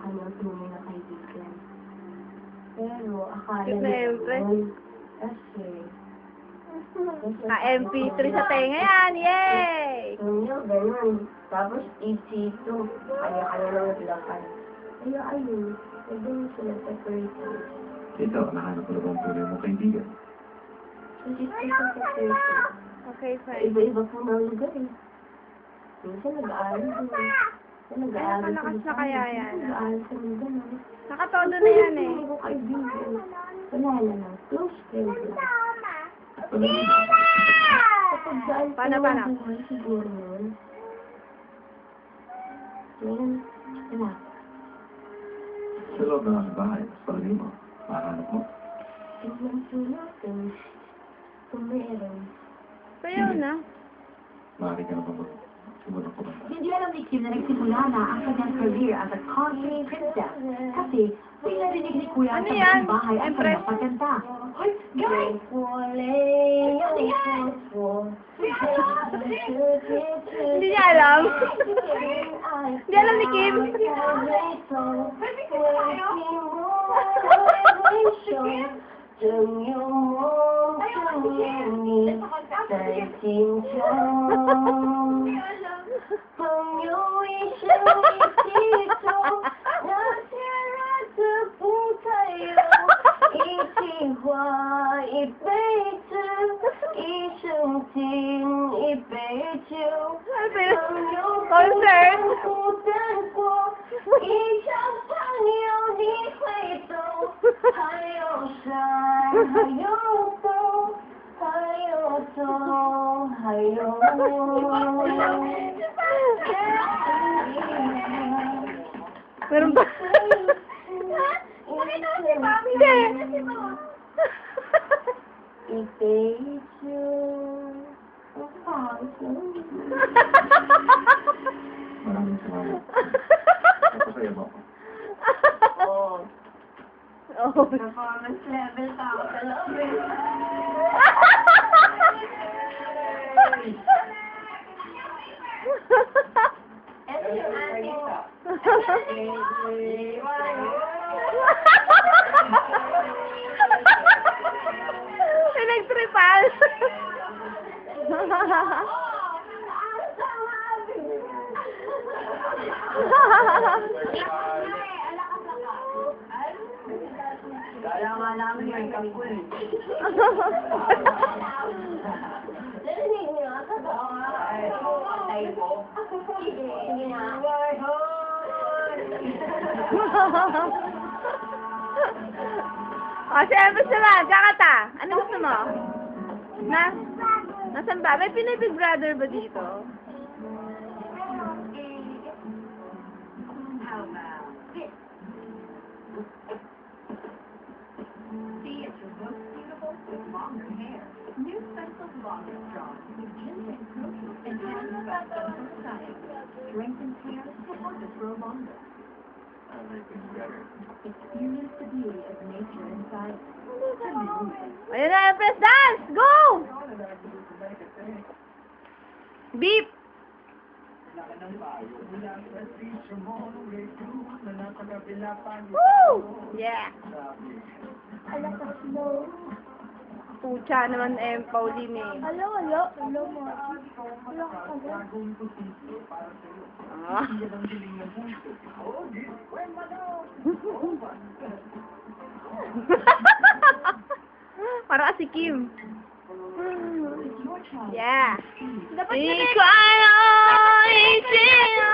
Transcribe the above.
kanyang tunay na kaibigan. Pero, akala Cute na niya MP. naman, kasi, MP3 sa tenga yan! Yay! Niyo, ganun. Tapos, EC2, kanya-kanya lang naglakad. Kaya ayun, naging sila separated. Ito, nahanap ko na ba ang tunay mong kaibigan? Kasi sa separation. Okay, fine. Iba-iba po ng lugar eh. Minsan nag-aaral doon. Minsan nag-aaral Ay, nakalakas na kaya yan. Nag-aaral sa Mindanao. Nakatodo na yan eh. Hindi ko kaibigan. Wala na lang. Close friend lang. Kapag daan ko Paano? ng buhay siguro yun. Ngayon, wala. Sa loob ng aking bahay, sa palagay mo, mahanap mo. Tignan po natin kung meron. Sayaw na. Maaari ka na ba mag-simulang kumanta? Hindi alam ni Kim na nagsimula na ang kanyang career as a cosplay princess. Kasi may narinig ni Kuya Ano sa yan? buong bahay ang Empress? kanyang pagkanta. Hoy, guys! Hindi niya alam. Hindi alam ni Kim. Concert. Meron ba? Hindi. Maraming salamat. Napasaya mo ako. Oh, Oh. performance level pa ako sa loob eh. Ito yung ating Pinagtripan. Kaya nga namin yung kampul. Narinig niyo? Totoo nga. Patay ko. Sige na. O, siyempre naman, kakata. Ano gusto mo? Nasaan ba? May Pinoy Big Brother ba dito? See if you're most beautiful with longer hair. New Special Longer Strong with ginseng protein and hand-pressed science. Strengthens hair to help it grow longer. I like things better. Experience the beauty of nature inside. Ayun na, press dance! Go! Beep! Woo! Yeah! Pucha naman Pauline eh. Hello mo. Hello ka Ah. Parang si Kim. Yeah. Dapat Hindi ko ano, isino,